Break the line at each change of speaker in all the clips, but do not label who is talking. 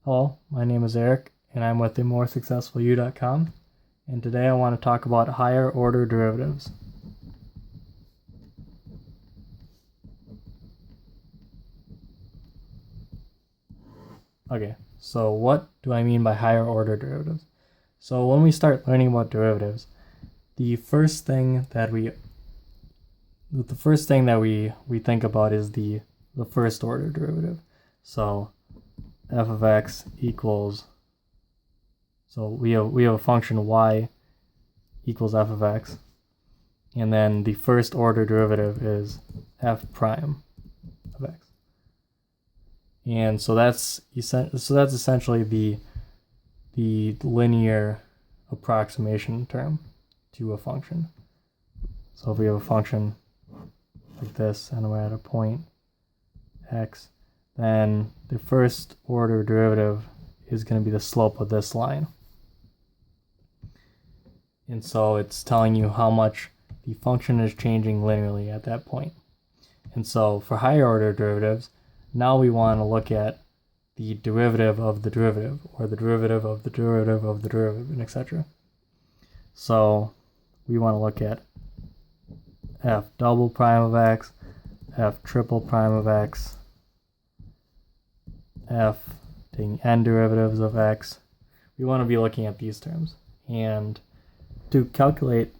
Hello, my name is Eric, and I'm with themoresuccessfulyou.com, and today I want to talk about higher order derivatives. Okay, so what do I mean by higher order derivatives? So when we start learning about derivatives, the first thing that we think about is the first order derivative. So f of x equals, so we have a function y equals f of x, and then the first order derivative is f prime of x. And so that's essentially the linear approximation term to a function. So if we have a function like this and we're at a point x, then the first order derivative is going to be the slope of this line. And so it's telling you how much the function is changing linearly at that point. And so for higher order derivatives, now we want to look at the derivative of the derivative, or the derivative of the derivative of the derivative, and etc. So we want to look at f double prime of x, f triple prime of x, f taking n derivatives of x. We want to be looking at these terms. And to calculate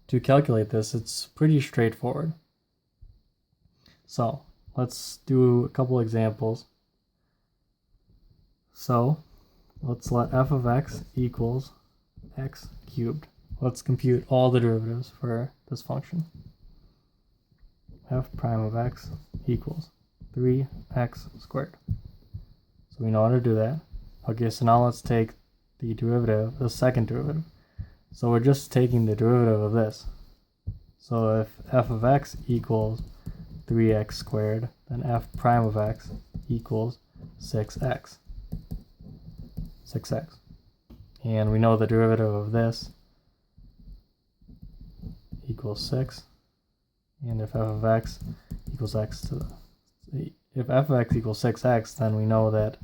this, it's pretty straightforward. So let's do a couple examples. So let's let f of x equals x cubed. Let's compute all the derivatives for this function. F prime of x equals 3x squared. So we know how to do that. Okay, so now let's take the derivative, the second derivative. So we're just taking the derivative of this. So if f of x equals 3x squared, then f prime of x equals 6x. And we know the derivative of this equals 6. And if f of x equals if f of x equals 6x, then we know that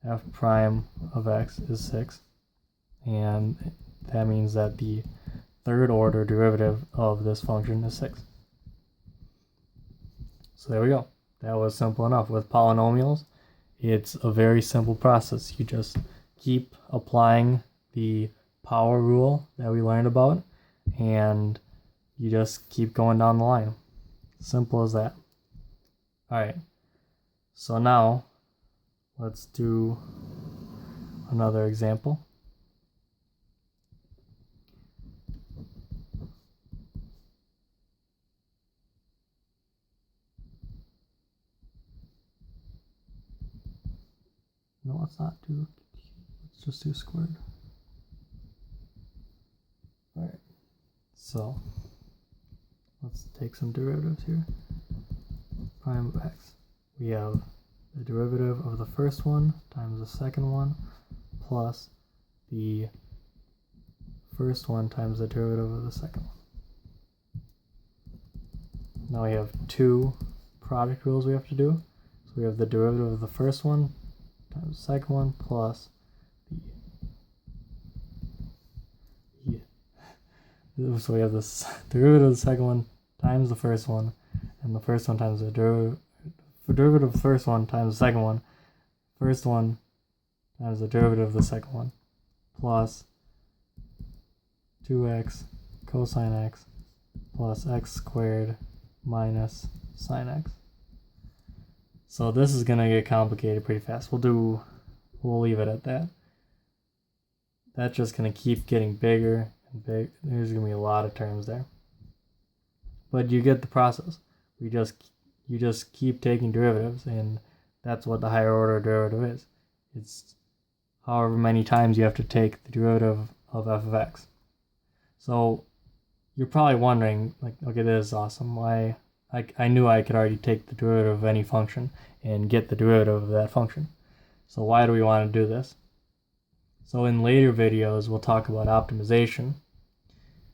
f prime of x is 6. And that means that the third order derivative of this function is 6. So there we go. That was simple enough. With polynomials, it's a very simple process. You just keep applying the power rule that we learned about, and you just keep going down the line. Simple as that. Alright, so now let's do another example. No, let's not do, let's just do squared. Alright, so let's take some derivatives here. Prime of x. We have the derivative of the first one times the second one plus the first one times the derivative of the second one. Now we have two product rules we have to do. So we have the derivative of the first one times the second one plus so we have this derivative of the second one times the first one, and the first one times the derivative of the first one times the second one, first one times the derivative of the second one, plus 2x cosine x plus x squared minus sine x. So this is gonna get complicated pretty fast. We'll leave it at that. That's just gonna keep getting bigger and big. There's gonna be a lot of terms there. But you get the process. You just keep taking derivatives, and that's what the higher order derivative is. It's however many times you have to take the derivative of f of x. So you're probably wondering, like, okay, this is awesome. Why? I knew I could already take the derivative of any function and get the derivative of that function. So why do we want to do this? So in later videos, we'll talk about optimization.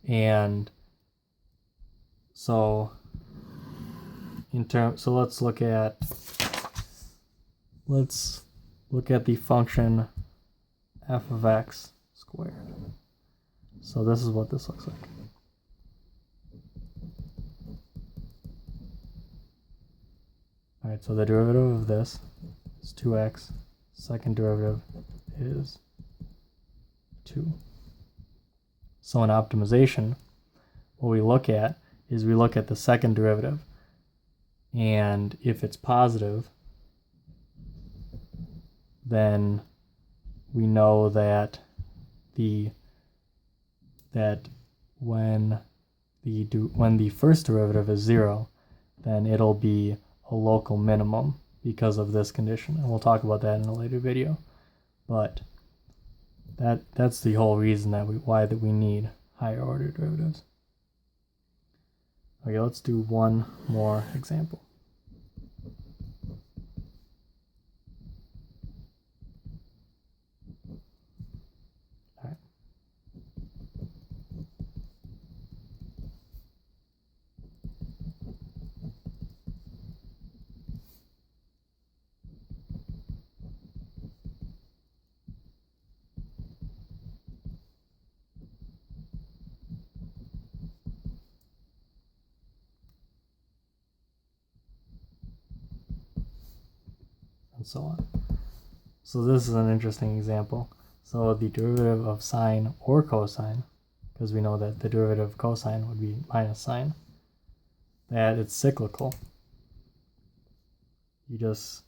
And so let's look look at the function f of x squared. So this is what this looks like. Alright, so the derivative of this is 2x. Second derivative is 2. So in optimization, what we look at is we look at the second derivative. And if it's positive, then we know that when the first derivative is 0, then it'll be a local minimum because of this condition, and we'll talk about that in a later video. But that's the whole reason that why we need higher order derivatives. Okay, let's do one more example. And so on. So this is an interesting example. So the derivative of sine or cosine, because we know that the derivative of cosine would be minus sine, that it's cyclical. You just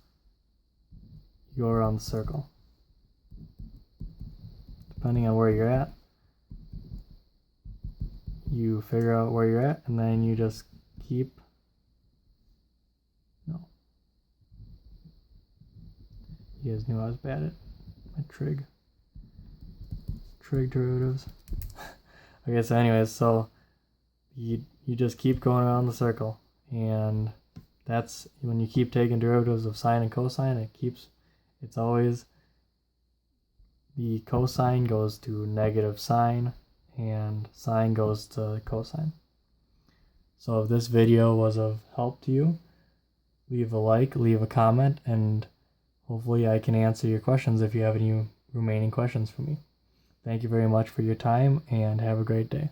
go around the circle. Depending on where you're at, you figure out where you're at, and then you just keep You guys knew I was bad at my trig derivatives. Okay, so anyways, so you just keep going around the circle, and that's when you keep taking derivatives of sine and cosine, it's always the cosine goes to negative sine and sine goes to cosine. So if this video was of help to you, leave a like, leave a comment, and hopefully I can answer your questions if you have any remaining questions for me. Thank you very much for your time, and have a great day.